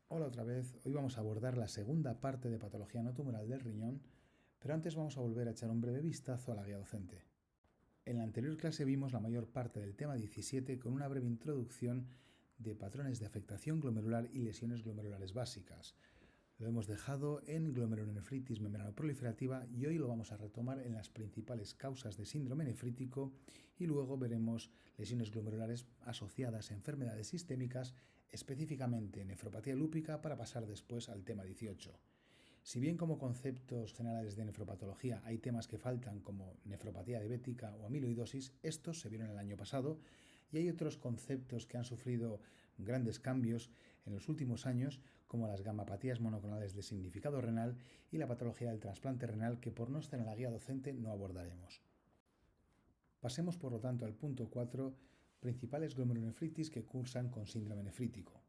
Hola otra vez, hoy vamos a abordar la segunda parte de patología no tumoral del riñón, pero antes vamos a volver a echar un breve vistazo a la guía docente. En la anterior clase vimos la mayor parte del tema 17 con una breve introducción de patrones de afectación glomerular y lesiones glomerulares básicas. Lo hemos dejado en glomerulonefritis membranoproliferativa y hoy lo vamos a retomar en las principales causas de síndrome nefrítico y luego veremos lesiones glomerulares asociadas a enfermedades sistémicas, específicamente nefropatía lúpica, para pasar después al tema 18. Si bien como conceptos generales de nefropatología hay temas que faltan como nefropatía diabética o amiloidosis, estos se vieron el año pasado y hay otros conceptos que han sufrido grandes cambios en los últimos años como las gamapatías monoclonales de significado renal y la patología del trasplante renal que por no estar en la guía docente no abordaremos. Pasemos por lo tanto al punto 4, principales glomerulonefritis que cursan con síndrome nefrítico.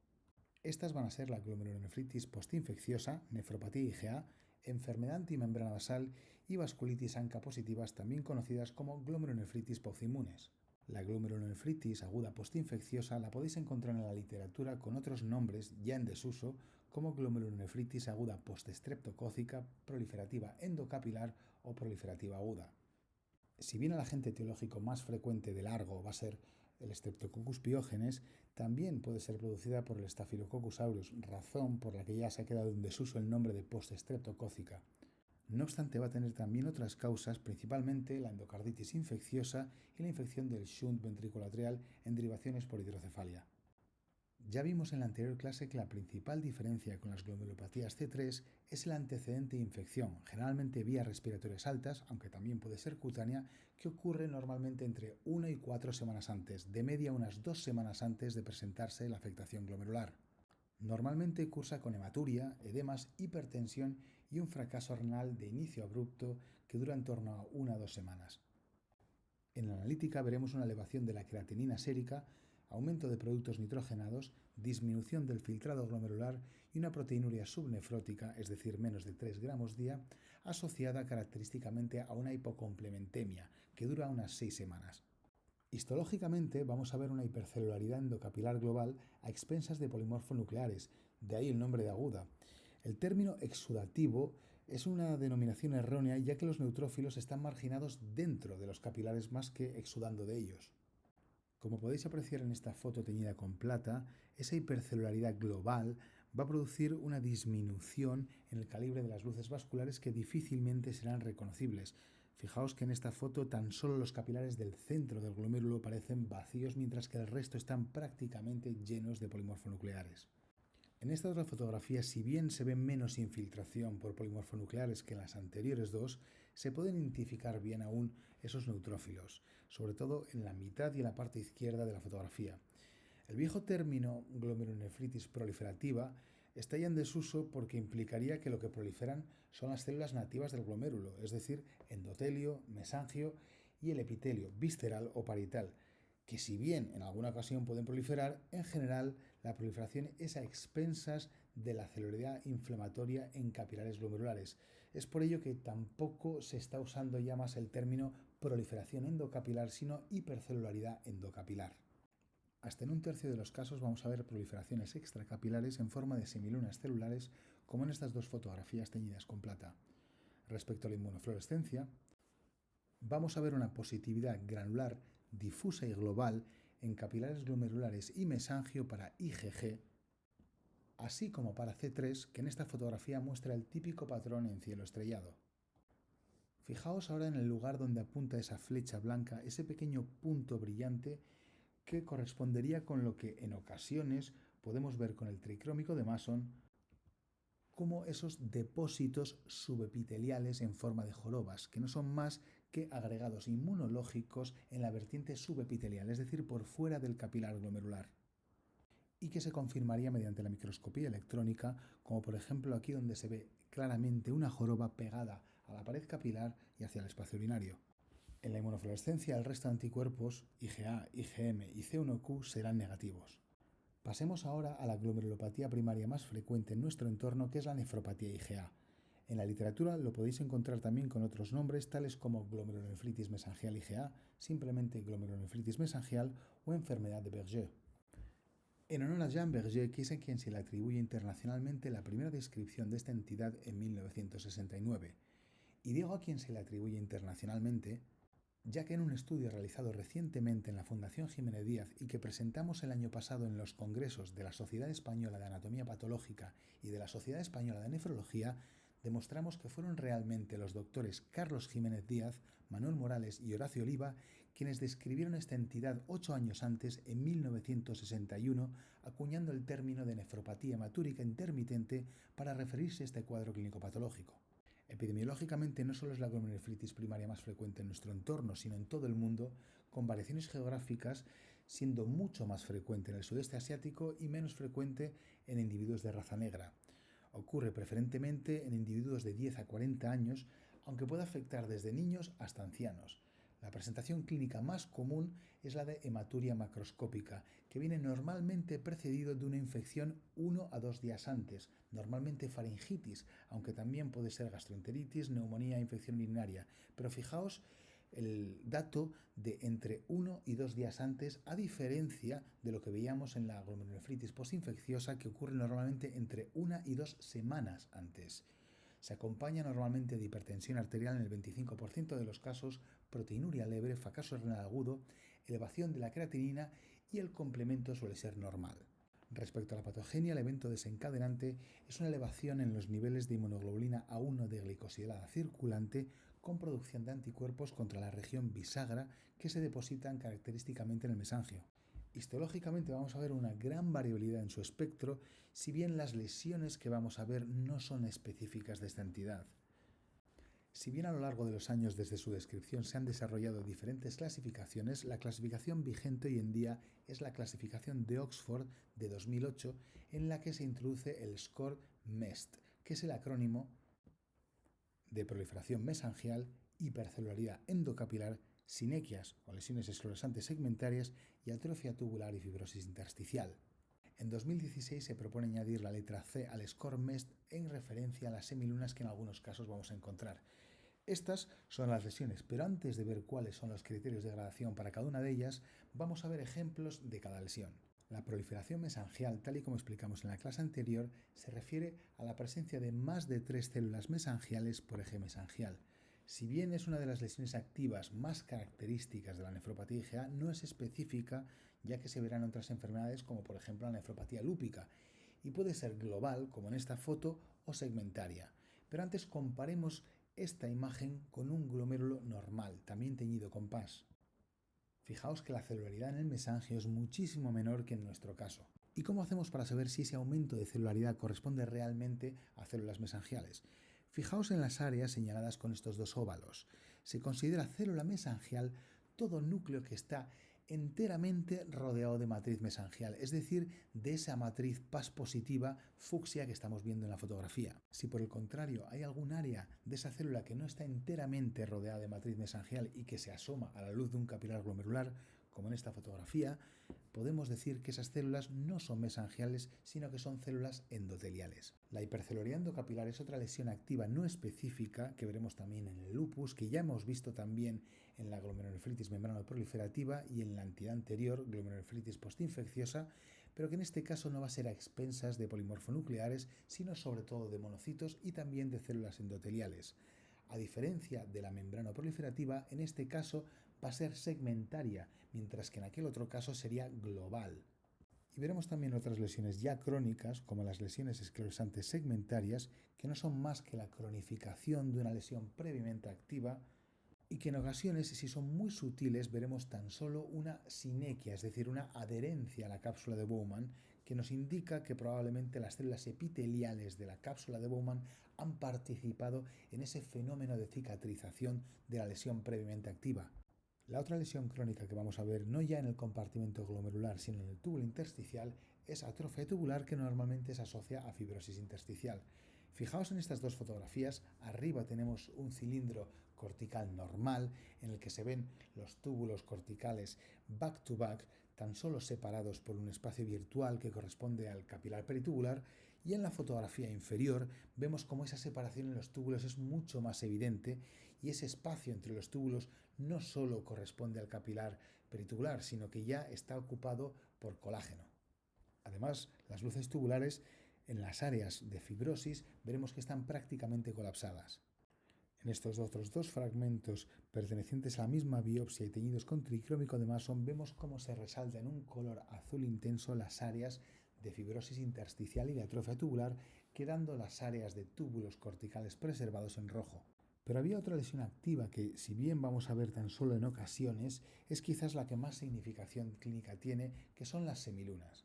Estas van a ser la glomerulonefritis postinfecciosa, nefropatía IgA, enfermedad antimembrana basal y vasculitis ANCA positivas, también conocidas como glomerulonefritis post-inmunes. La glomerulonefritis aguda postinfecciosa la podéis encontrar en la literatura con otros nombres ya en desuso como glomerulonefritis aguda postestreptocócica, proliferativa endocapilar o proliferativa aguda. Si bien el agente etiológico más frecuente de largo va a ser el Streptococcus pyogenes, también puede ser producida por el Staphylococcus aureus, razón por la que ya se ha quedado en desuso el nombre de postestreptocócica. No obstante, va a tener también otras causas, principalmente la endocarditis infecciosa y la infección del shunt ventriculateral en derivaciones por hidrocefalia. Ya vimos en la anterior clase que la principal diferencia con las glomerulopatías C3 es el antecedente de infección, generalmente vías respiratorias altas, aunque también puede ser cutánea, que ocurre normalmente entre 1 y 4 semanas antes, de media unas 2 semanas antes de presentarse la afectación glomerular. Normalmente cursa con hematuria, edemas, hipertensión y un fracaso renal de inicio abrupto que dura en torno a 1 a 2 semanas. En la analítica veremos una elevación de la creatinina sérica, aumento de productos nitrogenados, disminución del filtrado glomerular y una proteinuria subnefrótica, es decir, menos de 3 gramos día, asociada característicamente a una hipocomplementemia, que dura unas 6 semanas. Histológicamente vamos a ver una hipercelularidad endocapilar global a expensas de polimorfonucleares, de ahí el nombre de aguda. El término exudativo es una denominación errónea ya que los neutrófilos están marginados dentro de los capilares más que exudando de ellos. Como podéis apreciar en esta foto teñida con plata, esa hipercelularidad global va a producir una disminución en el calibre de las luces vasculares que difícilmente serán reconocibles. Fijaos que en esta foto tan solo los capilares del centro del glomérulo parecen vacíos mientras que el resto están prácticamente llenos de polimorfonucleares. En esta otra fotografía, si bien se ve menos infiltración por polimorfonucleares que en las anteriores dos, se pueden identificar bien aún esos neutrófilos, sobre todo en la mitad y en la parte izquierda de la fotografía. El viejo término glomerulonefritis proliferativa está ya en desuso porque implicaría que lo que proliferan son las células nativas del glomérulo, es decir, endotelio, mesangio y el epitelio visceral o parietal, que si bien en alguna ocasión pueden proliferar, en general la proliferación es a expensas de la celularidad inflamatoria en capilares glomerulares. Es por ello que tampoco se está usando ya más el término proliferación endocapilar, sino hipercelularidad endocapilar. Hasta en un tercio de los casos vamos a ver proliferaciones extracapilares en forma de semilunas celulares, como en estas dos fotografías teñidas con plata. Respecto a la inmunofluorescencia, vamos a ver una positividad granular difusa y global en capilares glomerulares y mesangio para IgG, así como para C3, que en esta fotografía muestra el típico patrón en cielo estrellado. Fijaos ahora en el lugar donde apunta esa flecha blanca, ese pequeño punto brillante que correspondería con lo que en ocasiones podemos ver con el tricrómico de Mason como esos depósitos subepiteliales en forma de jorobas, que no son más que agregados inmunológicos en la vertiente subepitelial, es decir, por fuera del capilar glomerular, y que se confirmaría mediante la microscopía electrónica, como por ejemplo aquí donde se ve claramente una joroba pegada a la pared capilar y hacia el espacio urinario. En la inmunofluorescencia, el resto de anticuerpos, IgA, IgM y C1q, serán negativos. Pasemos ahora a la glomerulopatía primaria más frecuente en nuestro entorno, que es la nefropatía IgA. En la literatura lo podéis encontrar también con otros nombres, tales como glomerulonefritis mesangial IgA, simplemente glomerulonefritis mesangial o enfermedad de Berger. en honor a Jean Berger, que es a quien se le atribuye internacionalmente la primera descripción de esta entidad en 1969. Y digo a quien se le atribuye internacionalmente, ya que en un estudio realizado recientemente en la Fundación Jiménez Díaz y que presentamos el año pasado en los congresos de la Sociedad Española de Anatomía Patológica y de la Sociedad Española de Nefrología, demostramos que fueron realmente los doctores Carlos Jiménez Díaz, Manuel Morales y Horacio Oliva quienes describieron esta entidad 8 años antes, en 1961, acuñando el término de nefropatía hematúrica intermitente para referirse a este cuadro clínico patológico. Epidemiológicamente no solo es la glomerulonefritis primaria más frecuente en nuestro entorno, sino en todo el mundo, con variaciones geográficas siendo mucho más frecuente en el sudeste asiático y menos frecuente en individuos de raza negra. Ocurre preferentemente en individuos de 10 a 40 años, aunque puede afectar desde niños hasta ancianos. La presentación clínica más común es la de hematuria macroscópica, que viene normalmente precedido de una infección 1 a 2 días antes, normalmente faringitis, aunque también puede ser gastroenteritis, neumonía, infección urinaria. Pero fijaos el dato de entre 1 y 2 días antes, a diferencia de lo que veíamos en la glomerulonefritis postinfecciosa, que ocurre normalmente entre 1 y 2 semanas antes. Se acompaña normalmente de hipertensión arterial en el 25% de los casos, proteinuria leve, fracaso renal agudo, elevación de la creatinina y el complemento suele ser normal. Respecto a la patogenia, el evento desencadenante es una elevación en los niveles de inmunoglobulina A1 de glicosilada circulante con producción de anticuerpos contra la región bisagra que se depositan característicamente en el mesangio. Histológicamente vamos a ver una gran variabilidad en su espectro, si bien las lesiones que vamos a ver no son específicas de esta entidad. Si bien a lo largo de los años desde su descripción se han desarrollado diferentes clasificaciones, la clasificación vigente hoy en día es la clasificación de Oxford de 2008, en la que se introduce el score MEST, que es el acrónimo de proliferación mesangial, hipercelularidad endocapilar, sinequias o lesiones esclerosantes segmentarias y atrofia tubular y fibrosis intersticial. En 2016 se propone añadir la letra C al score MEST en referencia a las semilunas que en algunos casos vamos a encontrar. Estas son las lesiones, pero antes de ver cuáles son los criterios de gradación para cada una de ellas, vamos a ver ejemplos de cada lesión. La proliferación mesangial, tal y como explicamos en la clase anterior, se refiere a la presencia de más de 3 células mesangiales por eje mesangial. Si bien es una de las lesiones activas más características de la nefropatía IgA, no es específica, ya que se verán en otras enfermedades como por ejemplo la nefropatía lúpica, y puede ser global, como en esta foto, o segmentaria. Pero antes comparemos esta imagen con un glomérulo normal, también teñido con PAS. Fijaos que la celularidad en el mesangio es muchísimo menor que en nuestro caso. ¿Y cómo hacemos para saber si ese aumento de celularidad corresponde realmente a células mesangiales? Fijaos en las áreas señaladas con estos dos óvalos. Se considera célula mesangial todo núcleo que está enteramente rodeado de matriz mesangial, es decir, de esa matriz PAS positiva fucsia que estamos viendo en la fotografía. Si por el contrario hay algún área de esa célula que no está enteramente rodeada de matriz mesangial y que se asoma a la luz de un capilar glomerular, como en esta fotografía, podemos decir que esas células no son mesangiales, sino que son células endoteliales. La hipercelularidad endocapilar es otra lesión activa no específica que veremos también en el lupus, que ya hemos visto también en la glomerulonefritis membranoproliferativa y en la entidad anterior, glomerulonefritis postinfecciosa, pero que en este caso no va a ser a expensas de polimorfonucleares, sino sobre todo de monocitos y también de células endoteliales. A diferencia de la membrana proliferativa, en este caso va a ser segmentaria, mientras que en aquel otro caso sería global. Y veremos también otras lesiones ya crónicas, como las lesiones esclerosantes segmentarias, que no son más que la cronificación de una lesión previamente activa y que en ocasiones, si son muy sutiles, veremos tan solo una sinequia, es decir, una adherencia a la cápsula de Bowman, que nos indica que probablemente las células epiteliales de la cápsula de Bowman han participado en ese fenómeno de cicatrización de la lesión previamente activa. La otra lesión crónica que vamos a ver, no ya en el compartimento glomerular, sino en el túbulo intersticial, es atrofia tubular, que normalmente se asocia a fibrosis intersticial. Fijaos en estas dos fotografías, arriba tenemos un cilindro cortical normal en el que se ven los túbulos corticales back to back, tan solo separados por un espacio virtual que corresponde al capilar peritubular, y en la fotografía inferior vemos cómo esa separación en los túbulos es mucho más evidente y ese espacio entre los túbulos no solo corresponde al capilar peritubular, sino que ya está ocupado por colágeno. Además, las luces tubulares en las áreas de fibrosis veremos que están prácticamente colapsadas. En estos otros dos fragmentos pertenecientes a la misma biopsia y teñidos con tricrómico de Mason vemos cómo se resalta en un color azul intenso las áreas de fibrosis intersticial y de atrofia tubular, quedando las áreas de túbulos corticales preservados en rojo. Pero había otra lesión activa que, si bien vamos a ver tan solo en ocasiones, es quizás la que más significación clínica tiene, que son las semilunas.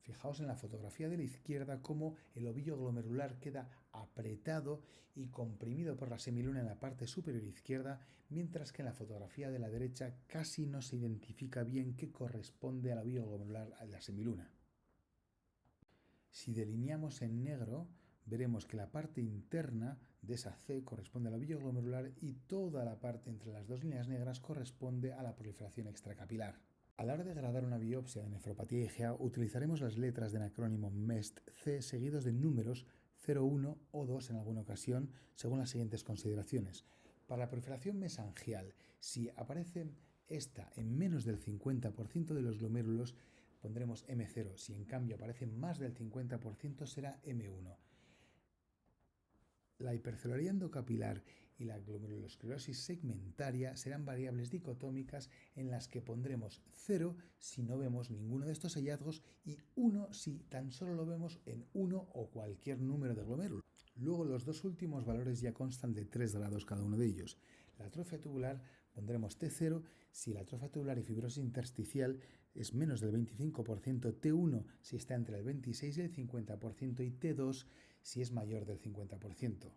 Fijaos en la fotografía de la izquierda cómo el ovillo glomerular queda apretado y comprimido por la semiluna en la parte superior izquierda, mientras que en la fotografía de la derecha casi no se identifica bien qué corresponde al ovillo glomerular a la semiluna. Si delineamos en negro, veremos que la parte interna de esa C corresponde al ovillo glomerular y toda la parte entre las dos líneas negras corresponde a la proliferación extracapilar. A la hora de gradar una biopsia de nefropatía IgA utilizaremos las letras del acrónimo MEST-C seguidos de números 0, 1 o 2 en alguna ocasión, según las siguientes consideraciones. Para la proliferación mesangial, si aparece esta en menos del 50% de los glomérulos, pondremos M0. Si en cambio aparece más del 50%, será M1. La hipercelaridad endocapilar y la glomerulosclerosis segmentaria serán variables dicotómicas en las que pondremos 0 si no vemos ninguno de estos hallazgos y 1 si tan solo lo vemos en uno o cualquier número de glomérulos. Luego los dos últimos valores ya constan de 3 grados cada uno de ellos. La atrofia tubular pondremos T0 si la atrofia tubular y fibrosis intersticial es menos del 25%, T1 si está entre el 26 y el 50% y T2 si es mayor del 50%.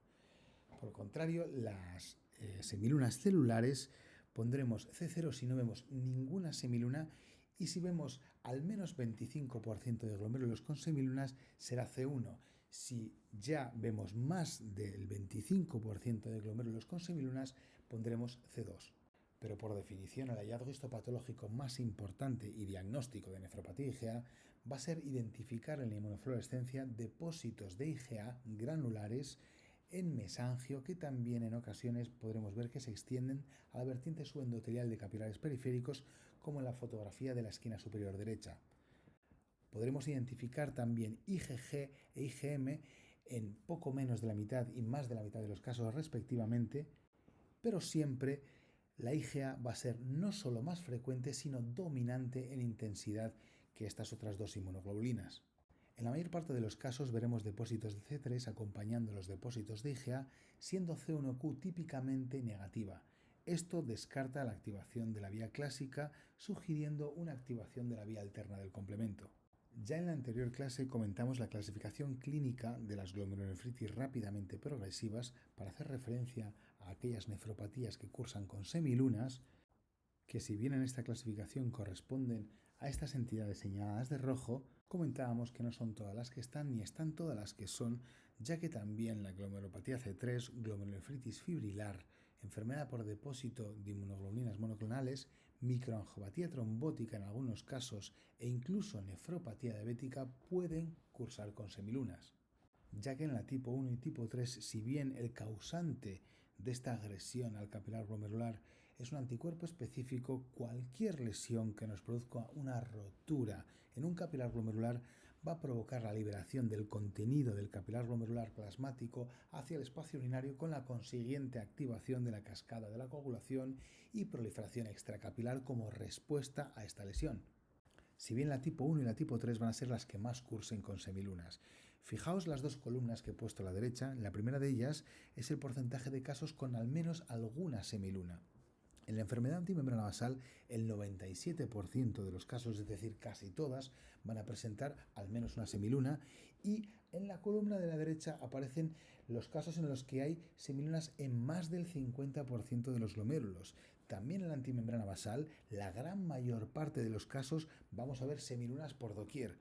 Por el contrario, las semilunas celulares pondremos C0 si no vemos ninguna semiluna y si vemos al menos 25% de glomérulos con semilunas será C1. Si ya vemos más del 25% de glomérulos con semilunas pondremos C2. Pero por definición el hallazgo histopatológico más importante y diagnóstico de nefropatía IgA va a ser identificar en la inmunofluorescencia depósitos de IgA granulares en mesangio que también en ocasiones podremos ver que se extienden a la vertiente subendotelial de capilares periféricos como en la fotografía de la esquina superior derecha. Podremos identificar también IgG e IgM en poco menos de la mitad y más de la mitad de los casos respectivamente, pero siempre la IgA va a ser no solo más frecuente, sino dominante en intensidad que estas otras dos inmunoglobulinas. En la mayor parte de los casos veremos depósitos de C3 acompañando los depósitos de IgA, siendo C1q típicamente negativa. Esto descarta la activación de la vía clásica, sugiriendo una activación de la vía alterna del complemento. Ya en la anterior clase comentamos la clasificación clínica de las glomerulonefritis rápidamente progresivas para hacer referencia a aquellas nefropatías que cursan con semilunas, que si bien en esta clasificación corresponden a estas entidades señaladas de rojo, comentábamos que no son todas las que están ni están todas las que son, ya que también la glomerulopatía C3, glomerulonefritis fibrilar, enfermedad por depósito de inmunoglobulinas monoclonales, microangiopatía trombótica en algunos casos e incluso nefropatía diabética pueden cursar con semilunas, ya que en la tipo 1 y tipo 3, si bien el causante de esta agresión al capilar glomerular es un anticuerpo específico, cualquier lesión que nos produzca una rotura en un capilar glomerular va a provocar la liberación del contenido del capilar glomerular plasmático hacia el espacio urinario con la consiguiente activación de la cascada de la coagulación y proliferación extracapilar como respuesta a esta lesión. Si bien la tipo 1 y la tipo 3 van a ser las que más cursen con semilunas. Fijaos las dos columnas que he puesto a la derecha. La primera de ellas es el porcentaje de casos con al menos alguna semiluna. En la enfermedad antimembrana basal, el 97% de los casos, es decir, casi todas, van a presentar al menos una semiluna, y en la columna de la derecha aparecen los casos en los que hay semilunas en más del 50% de los glomérulos. También en la antimembrana basal, la gran mayor parte de los casos vamos a ver semilunas por doquier.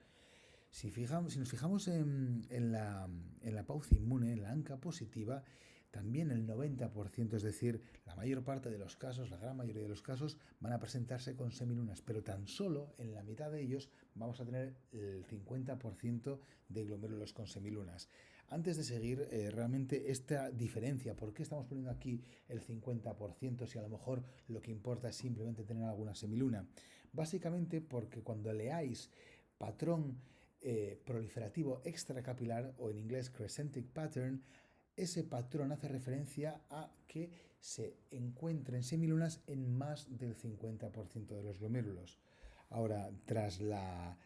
Si nos fijamos en la pauci inmune, en la ANCA positiva, también el 90%, es decir, la mayor parte de los casos, la gran mayoría de los casos, van a presentarse con semilunas, pero tan solo en la mitad de ellos vamos a tener el 50% de glomérulos con semilunas. Antes de seguir, realmente esta diferencia, ¿por qué estamos poniendo aquí el 50% si a lo mejor lo que importa es simplemente tener alguna semiluna? Básicamente porque cuando leáis patrón proliferativo extracapilar, o en inglés crescentic pattern, ese patrón hace referencia a que se encuentren semilunas en más del 50% de los glomérulos. Ahora, tras la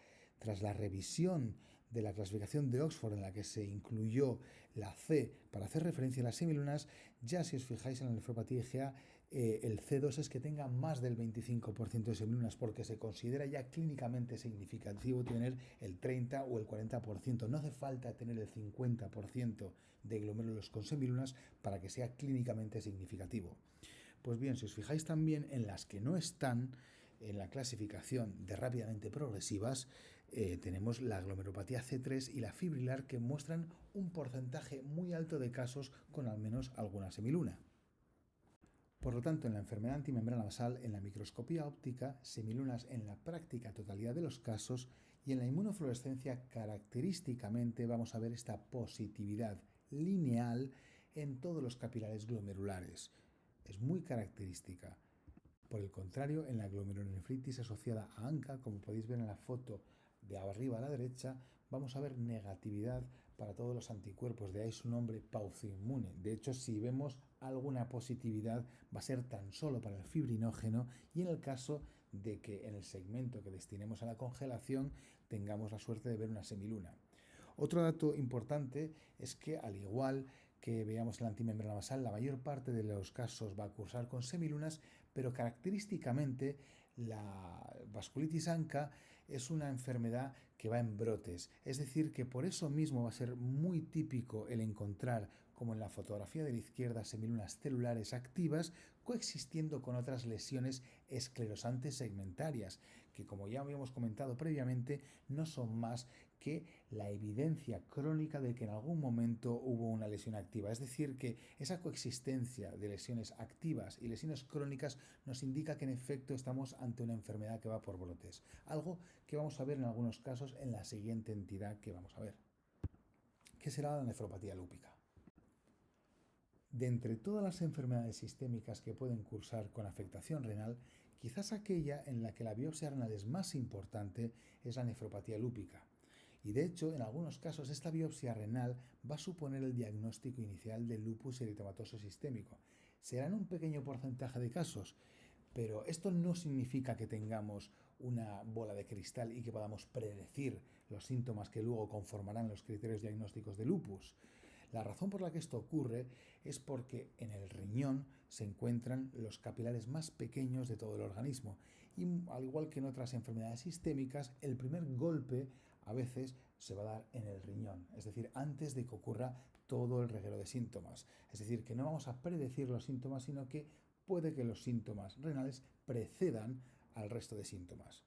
revisión de la clasificación de Oxford, en la que se incluyó la C para hacer referencia a las semilunas, ya si os fijáis en la nefropatía IgA, el C2 es que tenga más del 25% de semilunas, porque se considera ya clínicamente significativo tener el 30 o el 40%. No hace falta tener el 50% de glomérulos con semilunas para que sea clínicamente significativo. Pues bien, si os fijáis también en las que no están en la clasificación de rápidamente progresivas, tenemos la glomerulopatía C3 y la fibrilar, que muestran un porcentaje muy alto de casos con al menos alguna semiluna. Por lo tanto, en la enfermedad antimembrana basal, en la microscopía óptica, semilunas en la práctica totalidad de los casos, y en la inmunofluorescencia característicamente vamos a ver esta positividad lineal en todos los capilares glomerulares. Es muy característica. Por el contrario, en la glomerulonefritis asociada a ANCA, como podéis ver en la foto de arriba a la derecha, vamos a ver negatividad para todos los anticuerpos, de ahí su nombre pauciinmune. De hecho, si vemos alguna positividad, va a ser tan solo para el fibrinógeno, y en el caso de que en el segmento que destinemos a la congelación tengamos la suerte de ver una semiluna. Otro dato importante es que, al igual que veamos la antimembrana basal, la mayor parte de los casos va a cursar con semilunas, pero característicamente la vasculitis ANCA es una enfermedad que va en brotes, es decir, que por eso mismo va a ser muy típico el encontrar, como en la fotografía de la izquierda, semilunas celulares activas coexistiendo con otras lesiones esclerosantes segmentarias, que, como ya habíamos comentado previamente, no son más que la evidencia crónica de que en algún momento hubo una lesión activa. Es decir, que esa coexistencia de lesiones activas y lesiones crónicas nos indica que en efecto estamos ante una enfermedad que va por brotes. Algo que vamos a ver en algunos casos en la siguiente entidad que vamos a ver, que será la nefropatía lúpica. De entre todas las enfermedades sistémicas que pueden cursar con afectación renal, quizás aquella en la que la biopsia renal es más importante es la nefropatía lúpica. Y de hecho, en algunos casos, esta biopsia renal va a suponer el diagnóstico inicial del lupus eritematoso sistémico. Será en un pequeño porcentaje de casos, pero esto no significa que tengamos una bola de cristal y que podamos predecir los síntomas que luego conformarán los criterios diagnósticos de lupus. La razón por la que esto ocurre es porque en el riñón se encuentran los capilares más pequeños de todo el organismo, y al igual que en otras enfermedades sistémicas, el primer golpe a veces se va a dar en el riñón, es decir, antes de que ocurra todo el reguero de síntomas. Es decir, que no vamos a predecir los síntomas, sino que puede que los síntomas renales precedan al resto de síntomas.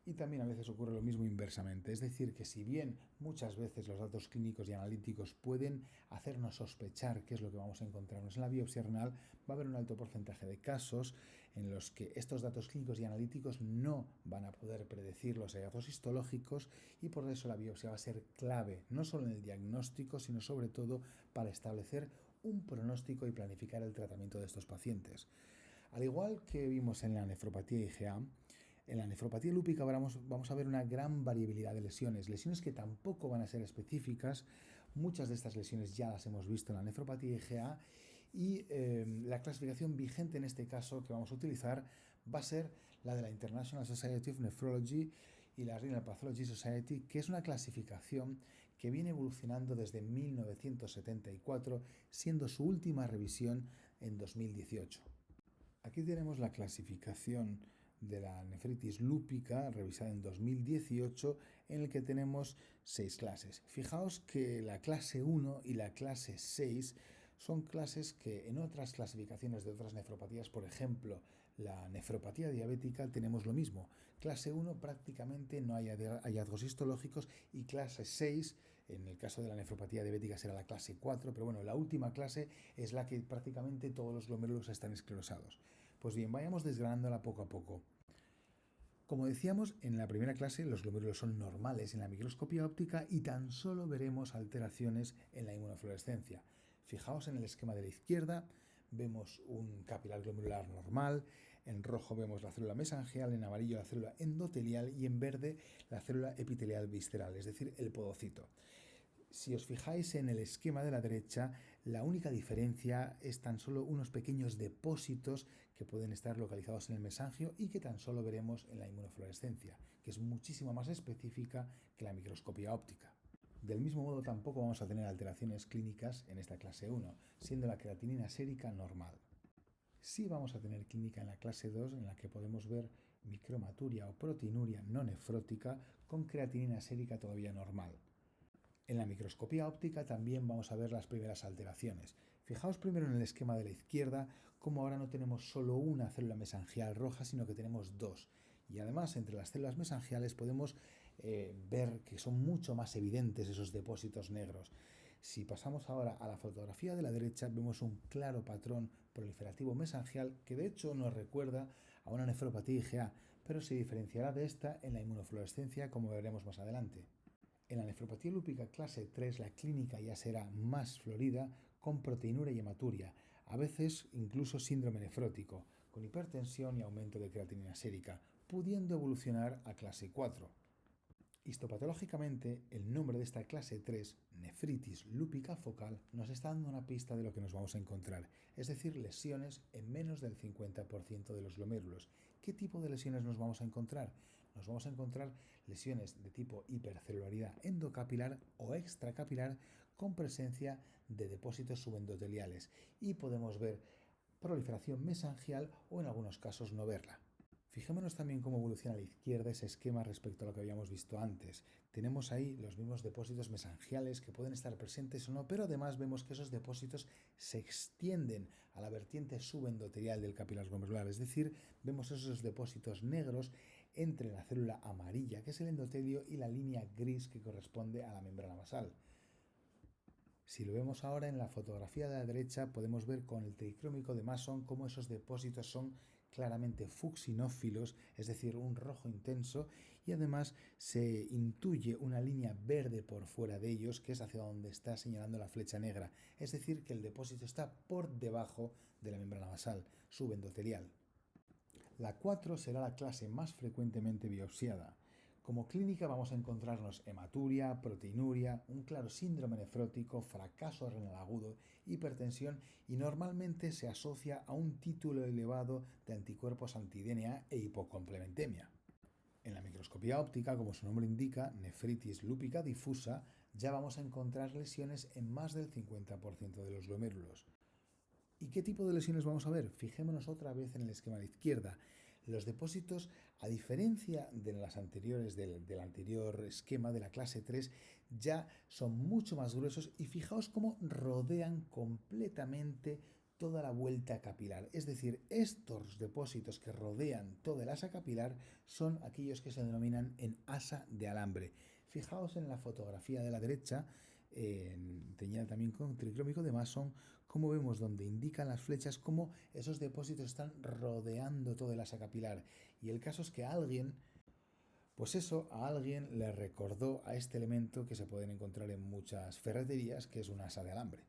Y también a veces ocurre lo mismo inversamente, es decir, que si bien muchas veces los datos clínicos y analíticos pueden hacernos sospechar qué es lo que vamos a encontrarnos en la biopsia renal, va a haber un alto porcentaje de casos en los que estos datos clínicos y analíticos no van a poder predecir los hallazgos histológicos, y por eso la biopsia va a ser clave, no solo en el diagnóstico, sino sobre todo para establecer un pronóstico y planificar el tratamiento de estos pacientes. Al igual que vimos en la nefropatía IgA, en la nefropatía lúpica vamos a ver una gran variabilidad de lesiones que tampoco van a ser específicas. Muchas de estas lesiones ya las hemos visto en la nefropatía IgA, y la clasificación vigente en este caso que vamos a utilizar va a ser la de la International Society of Nephrology y la Renal Pathology Society, que es una clasificación que viene evolucionando desde 1974, siendo su última revisión en 2018. Aquí tenemos la clasificación de la nefritis lúpica revisada en 2018, en el que tenemos 6 clases. Fijaos que la clase 1 y la clase 6 son clases que en otras clasificaciones de otras nefropatías, por ejemplo, la nefropatía diabética, tenemos lo mismo. Clase 1 prácticamente no hay hallazgos histológicos, y clase 6, en el caso de la nefropatía diabética será la clase 4, pero bueno, la última clase es la que prácticamente todos los glomérulos están esclerosados. Pues bien, vayamos desgranándola poco a poco. Como decíamos, en la primera clase los glomérulos son normales en la microscopía óptica y tan solo veremos alteraciones en la inmunofluorescencia. Fijaos en el esquema de la izquierda, vemos un capilar glomerular normal, En rojo vemos la célula mesangial, en amarillo la célula endotelial y en verde la célula epitelial visceral, es decir, el podocito. Si os fijáis en el esquema de la derecha, la única diferencia es tan solo unos pequeños depósitos que pueden estar localizados en el mesangio y que tan solo veremos en la inmunofluorescencia, que es muchísimo más específica que la microscopía óptica. Del mismo modo, tampoco vamos a tener alteraciones clínicas en esta clase 1, siendo la creatinina sérica normal. Sí vamos a tener clínica en la clase 2, en la que podemos ver micromaturia o proteinuria no nefrótica con creatinina sérica todavía normal. En la microscopía óptica también vamos a ver las primeras alteraciones. Fijaos primero en el esquema de la izquierda, como ahora no tenemos solo una célula mesangial roja, sino que tenemos dos. Y además, entre las células mesangiales podemos ver que son mucho más evidentes esos depósitos negros. Si pasamos ahora a la fotografía de la derecha, vemos un claro patrón proliferativo mesangial que de hecho nos recuerda a una nefropatía IgA, pero se diferenciará de esta en la inmunofluorescencia, como veremos más adelante. En la nefropatía lúpica clase 3 la clínica ya será más florida con proteinuria y hematuria, a veces incluso síndrome nefrótico, con hipertensión y aumento de creatinina sérica, pudiendo evolucionar a clase 4. Histopatológicamente, el nombre de esta clase 3, nefritis lúpica focal, nos está dando una pista de lo que nos vamos a encontrar, es decir, lesiones en menos del 50% de los glomérulos. ¿Qué tipo de lesiones nos vamos a encontrar? Nos vamos a encontrar lesiones de tipo hipercelularidad endocapilar o extracapilar con presencia de depósitos subendoteliales y podemos ver proliferación mesangial o en algunos casos no verla. Fijémonos también cómo evoluciona a la izquierda ese esquema respecto a lo que habíamos visto antes. Tenemos ahí los mismos depósitos mesangiales que pueden estar presentes o no, pero además vemos que esos depósitos se extienden a la vertiente subendotelial del capilar glomerular, es decir, vemos esos depósitos negros entre la célula amarilla, que es el endotelio, y la línea gris que corresponde a la membrana basal. Si lo vemos ahora en la fotografía de la derecha, podemos ver con el tricrómico de Mason cómo esos depósitos son claramente fucsinófilos, es decir, un rojo intenso, y además se intuye una línea verde por fuera de ellos, que es hacia donde está señalando la flecha negra, es decir, que el depósito está por debajo de la membrana basal, subendotelial. La 4 será la clase más frecuentemente biopsiada. Como clínica vamos a encontrarnos hematuria, proteinuria, un claro síndrome nefrótico, fracaso renal agudo, hipertensión y normalmente se asocia a un título elevado de anticuerpos anti-DNA e hipocomplementemia. En la microscopía óptica, como su nombre indica, nefritis lúpica difusa, ya vamos a encontrar lesiones en más del 50% de los glomérulos. ¿Y qué tipo de lesiones vamos a ver? Fijémonos otra vez en el esquema de la izquierda. Los depósitos, a diferencia de las anteriores, del anterior esquema de la clase 3, ya son mucho más gruesos y fijaos cómo rodean completamente toda la vuelta capilar. Es decir, estos depósitos que rodean toda el asa capilar son aquellos que se denominan en asa de alambre. Fijaos en la fotografía de la derecha, teñida también con tricrómico de Mason, como vemos donde indican las flechas cómo esos depósitos están rodeando todo el asa capilar. Y el caso es que a alguien le recordó a este elemento que se pueden encontrar en muchas ferreterías, que es una asa de alambre.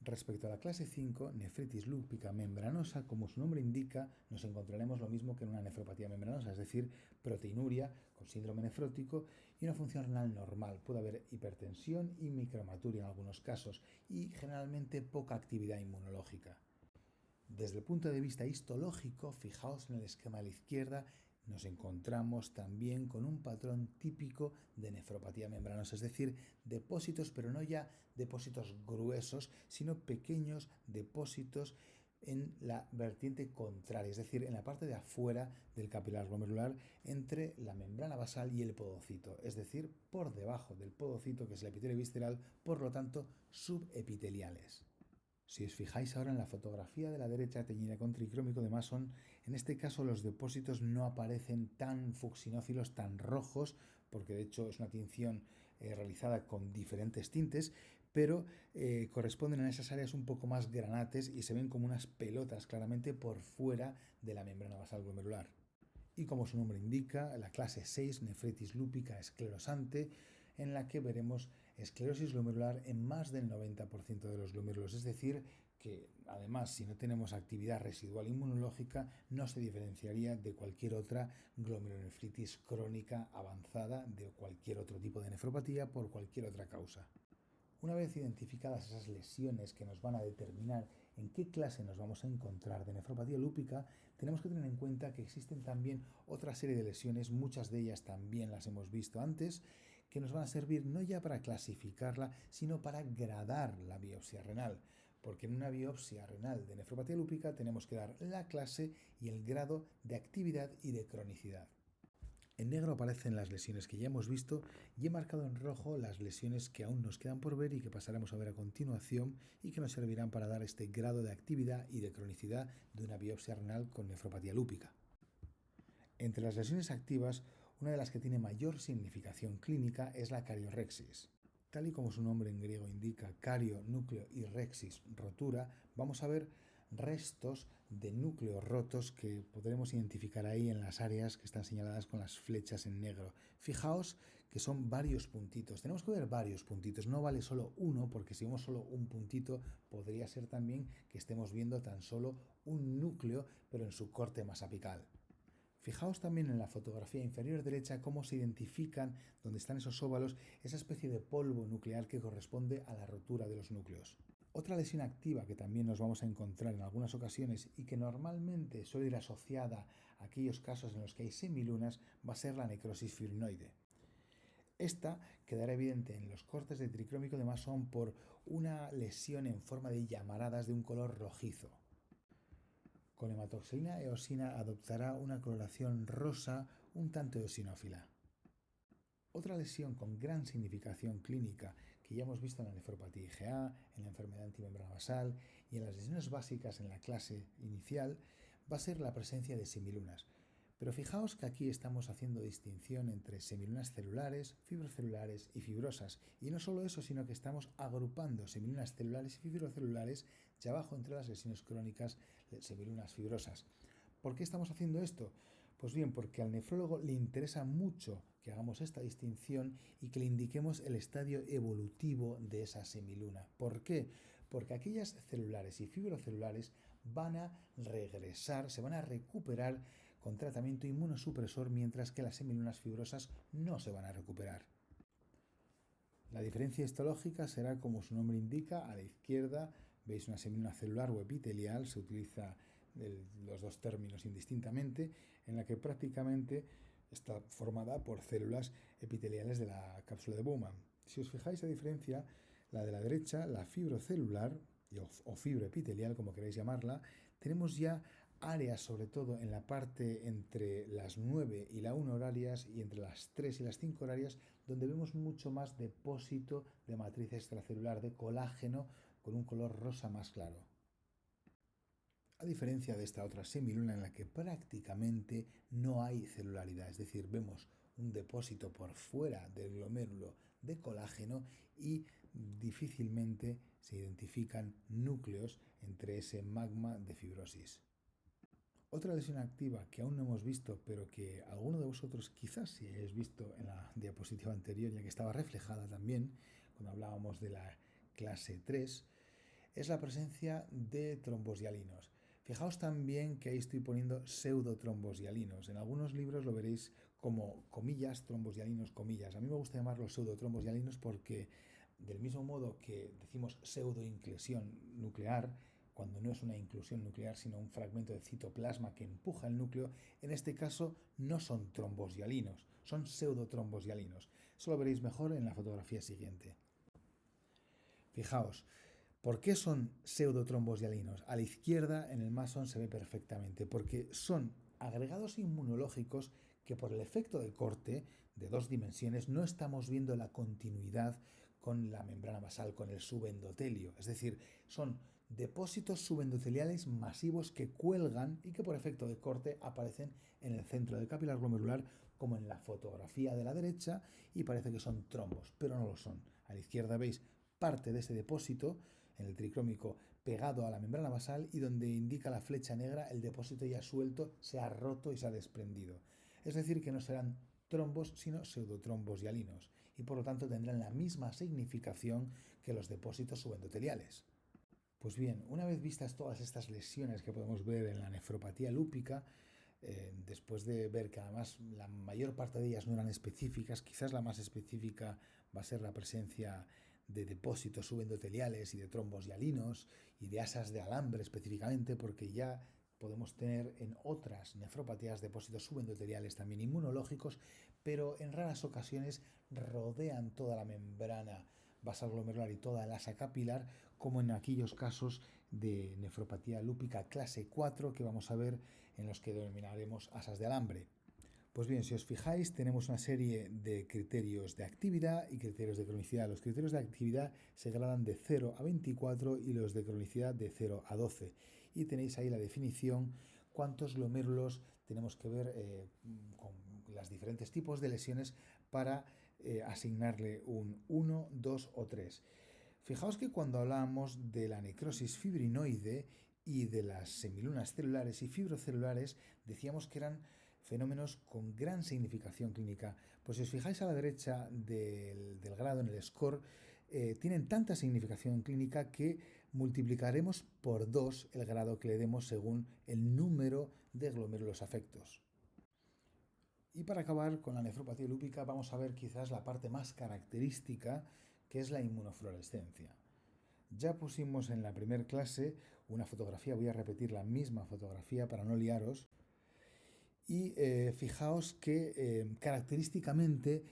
Respecto a la clase 5, nefritis lúpica membranosa, como su nombre indica, nos encontraremos lo mismo que en una nefropatía membranosa, es decir, proteinuria con síndrome nefrótico y una función renal normal. Puede haber hipertensión y micromaturia en algunos casos y generalmente poca actividad inmunológica. Desde el punto de vista histológico, fijaos en el esquema de la izquierda, nos encontramos también con un patrón típico de nefropatía membranosa, es decir, depósitos, pero no ya depósitos gruesos, sino pequeños depósitos en la vertiente contraria, es decir, en la parte de afuera del capilar glomerular entre la membrana basal y el podocito, es decir, por debajo del podocito, que es el epitelio visceral, por lo tanto, subepiteliales. Si os fijáis ahora en la fotografía de la derecha teñida con tricrómico de Mason, en este caso los depósitos no aparecen tan fucsinófilos, tan rojos, porque de hecho es una tinción realizada con diferentes tintes, pero corresponden a esas áreas un poco más granates y se ven como unas pelotas claramente por fuera de la membrana basal glomerular. Y como su nombre indica, la clase 6, nefritis lúpica esclerosante, en la que veremos esclerosis glomerular en más del 90% de los glomérulos, es decir, que además si no tenemos actividad residual inmunológica no se diferenciaría de cualquier otra glomerulonefritis crónica avanzada, de cualquier otro tipo de nefropatía por cualquier otra causa. Una vez identificadas esas lesiones que nos van a determinar en qué clase nos vamos a encontrar de nefropatía lúpica, tenemos que tener en cuenta que existen también otra serie de lesiones, muchas de ellas también las hemos visto antes, que nos van a servir no ya para clasificarla, sino para gradar la biopsia renal. Porque en una biopsia renal de nefropatía lúpica tenemos que dar la clase y el grado de actividad y de cronicidad. En negro aparecen las lesiones que ya hemos visto y he marcado en rojo las lesiones que aún nos quedan por ver y que pasaremos a ver a continuación y que nos servirán para dar este grado de actividad y de cronicidad de una biopsia renal con nefropatía lúpica. Entre las lesiones activas, una de las que tiene mayor significación clínica es la cariorrexis. Tal y como su nombre en griego indica, cario, núcleo y rexis, rotura, vamos a ver restos de núcleos rotos que podremos identificar ahí en las áreas que están señaladas con las flechas en negro. Fijaos que son varios puntitos. Tenemos que ver varios puntitos, no vale solo uno, porque si vemos solo un puntito podría ser también que estemos viendo tan solo un núcleo, pero en su corte más apical. Fijaos también en la fotografía inferior derecha cómo se identifican, donde están esos óvalos, esa especie de polvo nuclear que corresponde a la rotura de los núcleos. Otra lesión activa que también nos vamos a encontrar en algunas ocasiones y que normalmente suele ir asociada a aquellos casos en los que hay semilunas va a ser la necrosis fibrinoide. Esta quedará evidente en los cortes de tricrómico de Masson por una lesión en forma de llamaradas de un color rojizo. Con hematoxilina eosina adoptará una coloración rosa un tanto eosinófila. Otra lesión con gran significación clínica que ya hemos visto en la nefropatía IgA, en la enfermedad antimembrana basal y en las lesiones básicas en la clase inicial va a ser la presencia de semilunas. Pero fijaos que aquí estamos haciendo distinción entre semilunas celulares, fibrocelulares y fibrosas. Y no solo eso, sino que estamos agrupando semilunas celulares y fibrocelulares y abajo entre las lesiones crónicas semilunas fibrosas. ¿Por qué estamos haciendo esto? Pues bien, porque al nefrólogo le interesa mucho que hagamos esta distinción y que le indiquemos el estadio evolutivo de esa semiluna. ¿Por qué? Porque aquellas celulares y fibrocelulares van a regresar, se van a recuperar con tratamiento inmunosupresor, mientras que las semilunas fibrosas no se van a recuperar. La diferencia histológica será como su nombre indica. A la izquierda veis una semiluna celular o epitelial, se utiliza los dos términos indistintamente, en la que prácticamente está formada por células epiteliales de la cápsula de Bowman. Si os fijáis, a diferencia, la de la derecha, la fibrocelular o fibroepitelial, como queráis llamarla, tenemos ya áreas, sobre todo en la parte entre las 9 y la 1 horarias y entre las 3 y las 5 horarias, donde vemos mucho más depósito de matriz extracelular, de colágeno, con un color rosa más claro. A diferencia de esta otra semiluna en la que prácticamente no hay celularidad, es decir, vemos un depósito por fuera del glomérulo de colágeno y difícilmente se identifican núcleos entre ese magma de fibrosis. Otra lesión activa que aún no hemos visto, pero que alguno de vosotros quizás sí hayáis visto en la diapositiva anterior, ya que estaba reflejada también cuando hablábamos de la clase 3, es la presencia de trombosialinos. Fijaos también que ahí estoy poniendo pseudotrombosialinos. En algunos libros lo veréis como comillas, trombosialinos, comillas. A mí me gusta llamarlos pseudotrombosialinos porque del mismo modo que decimos pseudoinclusión nuclear, cuando no es una inclusión nuclear sino un fragmento de citoplasma que empuja el núcleo, en este caso no son trombosialinos, son pseudotrombosialinos. Eso lo veréis mejor en la fotografía siguiente. Fijaos, ¿por qué son pseudotrombosialinos? A la izquierda en el Masson se ve perfectamente, porque son agregados inmunológicos que por el efecto de corte de 2 dimensiones no estamos viendo la continuidad con la membrana basal, con el subendotelio. Es decir, son depósitos subendoteliales masivos que cuelgan y que por efecto de corte aparecen en el centro del capilar glomerular, como en la fotografía de la derecha, y parece que son trombos, pero no lo son. A la izquierda veis parte de ese depósito en el tricrómico pegado a la membrana basal, y donde indica la flecha negra el depósito ya suelto, se ha roto y se ha desprendido. Es decir, que no serán trombos sino pseudotrombosialinos. y por lo tanto tendrán la misma significación que los depósitos subendoteliales. Pues bien, una vez vistas todas estas lesiones que podemos ver en la nefropatía lúpica, después de ver que además la mayor parte de ellas no eran específicas, quizás la más específica va a ser la presencia de depósitos subendoteliales y de trombos hialinos y de asas de alambre específicamente, porque ya podemos tener en otras nefropatías depósitos subendoteliales también inmunológicos, pero en raras ocasiones rodean toda la membrana basal glomerular y toda la asa capilar, como en aquellos casos de nefropatía lúpica clase 4 que vamos a ver en los que denominaremos asas de alambre. Pues bien, si os fijáis, tenemos una serie de criterios de actividad y criterios de cronicidad. Los criterios de actividad se gradan de 0 a 24 y los de cronicidad de 0 a 12. Y tenéis ahí la definición, cuántos glomérulos tenemos que ver con los diferentes tipos de lesiones para asignarle un 1, 2 o 3. Fijaos que cuando hablábamos de la necrosis fibrinoide y de las semilunas celulares y fibrocelulares, decíamos que eran fenómenos con gran significación clínica. Pues si os fijáis a la derecha del grado en el score, tienen tanta significación clínica que multiplicaremos por 2 el grado que le demos según el número de glomérulos afectos. Y para acabar con la nefropatía lúpica vamos a ver quizás la parte más característica, que es la inmunofluorescencia. Ya pusimos en la primera clase una fotografía, voy a repetir la misma fotografía para no liaros. Y fijaos que característicamente